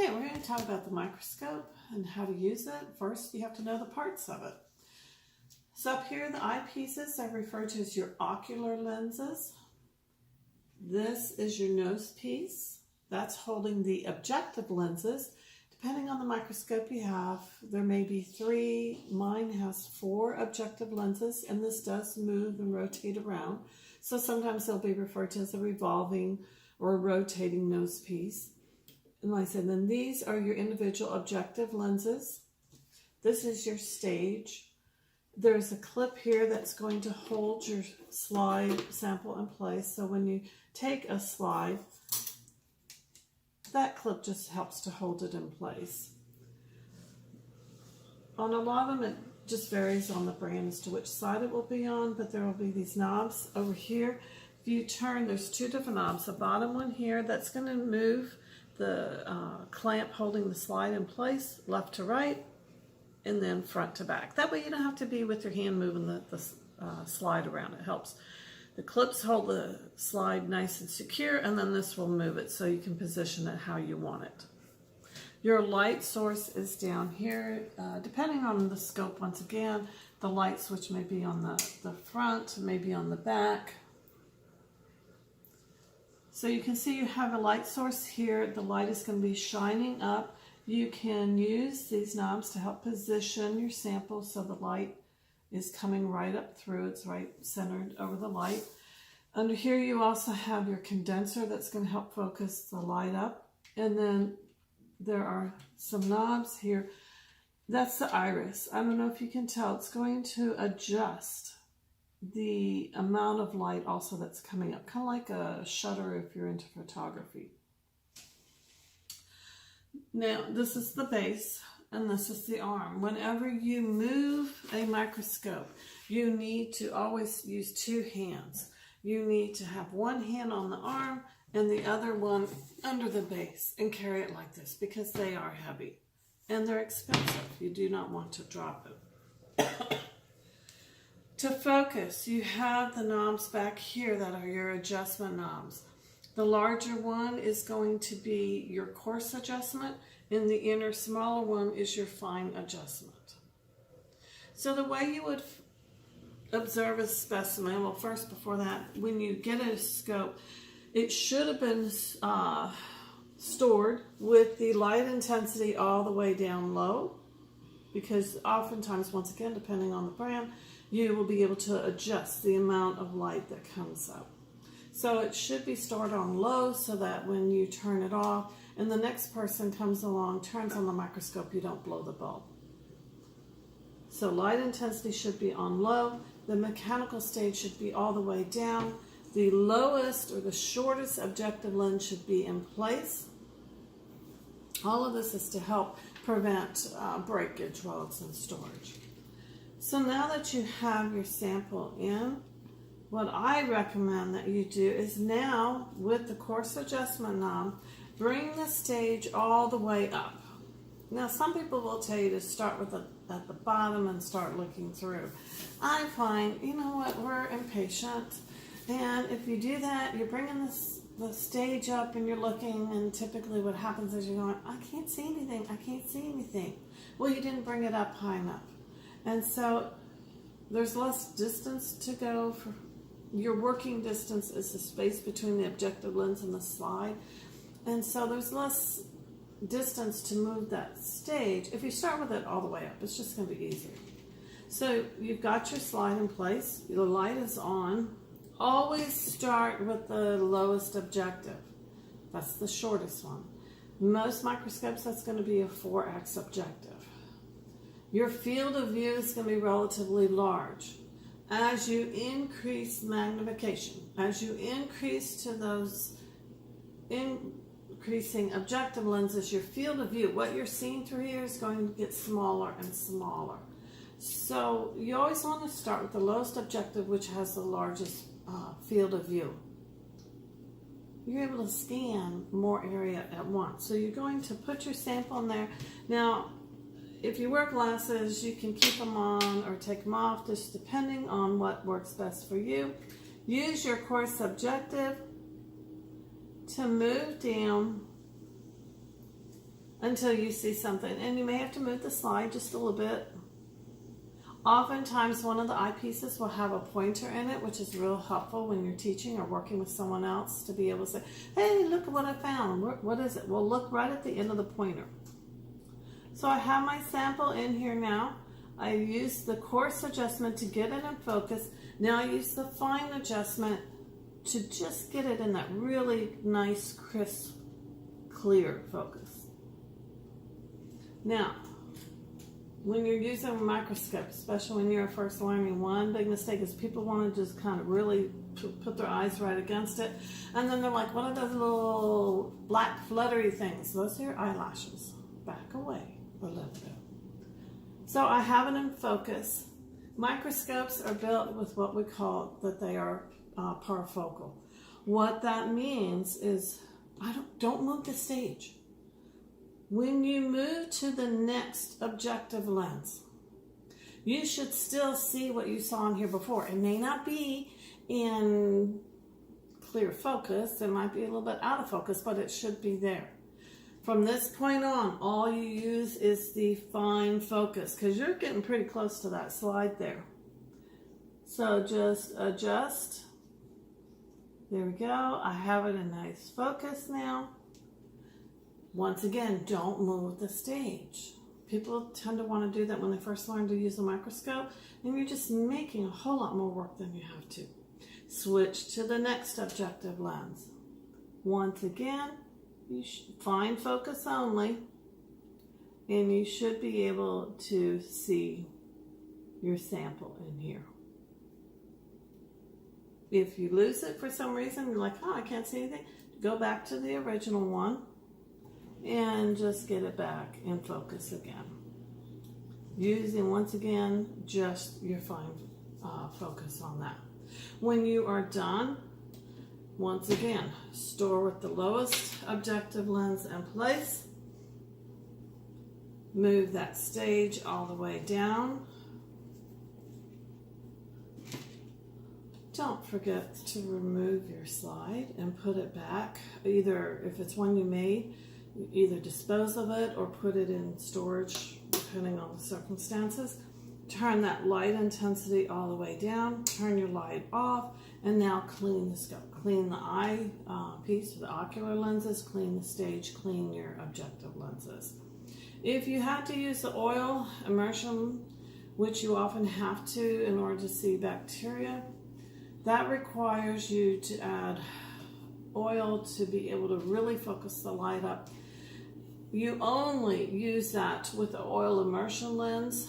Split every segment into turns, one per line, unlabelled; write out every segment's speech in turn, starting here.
Okay, we're going to talk about the microscope and how to use it. First, you have to know the parts of it. So up here, the eyepieces are referred to as your ocular lenses. This is your nose piece. That's holding the objective lenses. Depending on the microscope you have, there may be 3. Mine has 4 objective lenses, and this does move and rotate around. So sometimes they'll be referred to as a revolving or a rotating nose piece. And like I said, then these are your individual objective lenses. This is your stage. There's a clip here that's going to hold your slide sample in place. So when you take a slide, that clip just helps to hold it in place. On a lot of them, it just varies on the brand as to which side it will be on, but there will be these knobs over here. If you turn, there's 2 different knobs. The bottom one here, that's going to move the clamp holding the slide in place, left to right, and then front to back. That way you don't have to be with your hand moving the slide around. It helps. The clips hold the slide nice and secure, and then this will move it so you can position it how you want it. Your light source is down here. Depending on the scope, once again, the light switch may be on the front, maybe on the back. So you can see you have a light source here. The light is going to be shining up. You can use these knobs to help position your sample so the light is coming right up through. It's right centered over the light. Under here you also have your condenser that's going to help focus the light up. And then there are some knobs here. That's the iris. I don't know if you can tell. It's going to adjust the amount of light also that's coming up, kind of like a shutter if you're into photography. Now this is the base and this is the arm. Whenever you move a microscope, you need to always use 2 hands. You need to have one hand on the arm and the other one under the base and carry it like this because they are heavy and they're expensive. You do not want to drop it. To focus, you have the knobs back here that are your adjustment knobs. The larger one is going to be your coarse adjustment, and the inner smaller one is your fine adjustment. So the way you would observe a specimen, well, first before that, when you get a scope, it should have been stored with the light intensity all the way down low, because oftentimes, once again, depending on the brand, you will be able to adjust the amount of light that comes up. So it should be stored on low so that when you turn it off and the next person comes along, turns on the microscope, you don't blow the bulb. So light intensity should be on low. The mechanical stage should be all the way down. The lowest or the shortest objective lens should be in place. All of this is to help prevent breakage while it's in storage. So now that you have your sample in, what I recommend that you do is now, with the coarse adjustment knob, bring the stage all the way up. Now some people will tell you to start with at the bottom and start looking through. I find, you know what, we're impatient, and if you do that, you're bringing the stage up and you're looking, and typically what happens is you're going, I can't see anything, I can't see anything. Well, you didn't bring it up high enough. And so there's less distance to go. Your working distance is the space between the objective lens and the slide. And so there's less distance to move that stage. If you start with it all the way up, it's just going to be easier. So you've got your slide in place. The light is on. Always start with the lowest objective. That's the shortest one. Most microscopes, that's going to be a 4x objective. Your field of view is going to be relatively large. As you increase magnification, as you increase to those increasing objective lenses, your field of view, what you're seeing through here, is going to get smaller and smaller. So you always want to start with the lowest objective, which has the largest field of view. You're able to scan more area at once. So you're going to put your sample in there. Now, if you wear glasses, you can keep them on or take them off, just depending on what works best for you. Use your coarse objective to move down until you see something. And you may have to move the slide just a little bit. Oftentimes one of the eyepieces will have a pointer in it, which is real helpful when you're teaching or working with someone else to be able to say, hey, look at what I found. What is it? Well, look right at the end of the pointer. So I have my sample in here now. I use the coarse adjustment to get it in focus. Now I use the fine adjustment to just get it in that really nice, crisp, clear focus. Now, when you're using a microscope, especially when you're first learning, one big mistake is people want to just kind of really put their eyes right against it. And then they're like, what are those little black fluttery things? Those are your eyelashes. Back away a little bit. So I have it in focus. Microscopes are built with what we call that they are parafocal. What that means is don't move the stage. When you move to the next objective lens, you should still see what you saw in here before. It may not be in clear focus. It might be a little bit out of focus, but it should be there. From this point on, all you use is the fine focus because you're getting pretty close to that slide there. So just adjust. There we go. I have it in nice focus now. Once again, don't move the stage. People tend to want to do that when they first learn to use a microscope, and you're just making a whole lot more work than you have to. Switch to the next objective lens. Once again, you fine focus only, and you should be able to see your sample in here. If you lose it for some reason, you're like, oh, I can't see anything, go back to the original one and just get it back in focus again. Using, once again, just your fine focus on that. When you are done, once again, store with the lowest objective lens in place. Move that stage all the way down. Don't forget to remove your slide and put it back. Either, if it's one you made, either dispose of it or put it in storage, depending on the circumstances. Turn that light intensity all the way down, turn your light off, and now clean the scope. Clean the eye piece, the ocular lenses, clean the stage, clean your objective lenses. If you had to use the oil immersion, which you often have to in order to see bacteria, that requires you to add oil to be able to really focus the light up. You only use that with the oil immersion lens,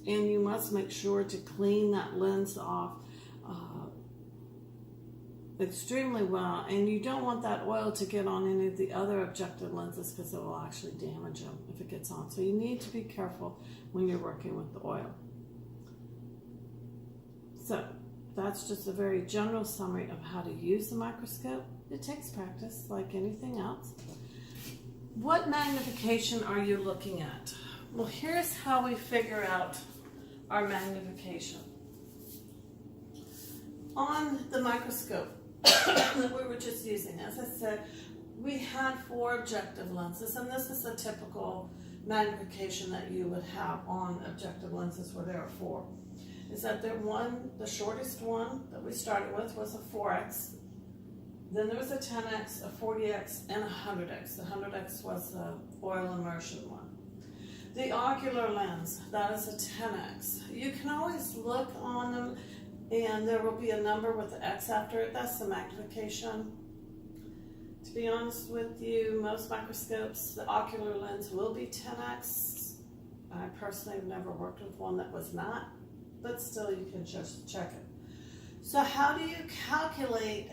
and you must make sure to clean that lens off extremely well. And you don't want that oil to get on any of the other objective lenses because it will actually damage them if it gets on. So you need to be careful when you're working with the oil. So that's just a very general summary of how to use the microscope. It takes practice like anything else. What magnification are you looking at? Well, here's how we figure out our magnification. On the microscope that we were just using, as I said, we had 4 objective lenses, and this is the typical magnification that you would have on objective lenses where there are 4. Is that the shortest one that we started with was a 4x. Then there was a 10x, a 40x, and a 100x. The 100x was the oil immersion one. The ocular lens, that is a 10x. You can always look on them and there will be a number with the X after it. That's the magnification. To be honest with you, most microscopes, the ocular lens will be 10x. I personally have never worked with one that was not, but still you can just check it. So how do you calculate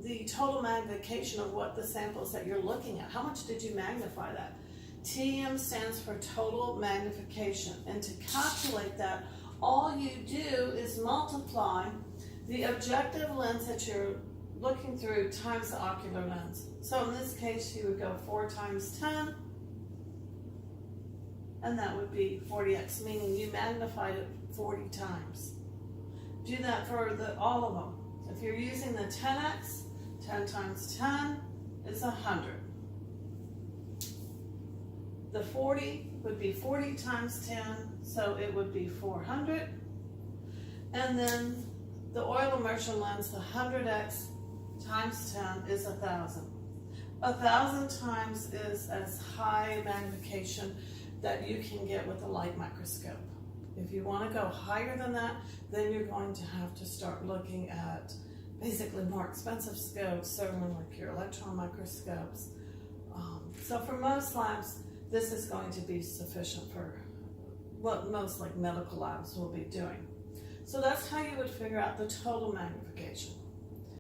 the total magnification of what the samples that you're looking at? How much did you magnify that? TM stands for total magnification, and to calculate that, all you do is multiply the objective lens that you're looking through times the ocular lens. So in this case, you would go 4 times 10, and that would be 40x, meaning you magnified it 40 times. Do that for all of them. If you're using the 10x, 10 times 10 is 100. The 40 would be 40 times 10, so it would be 400. And then the oil immersion lens, the 100x times 10 is 1,000. 1,000 times is as high magnification that you can get with a light microscope. If you want to go higher than that, then you're going to have to start looking at basically more expensive scopes, certainly like your electron microscopes. So for most labs, this is going to be sufficient for what most like medical labs will be doing. So that's how you would figure out the total magnification.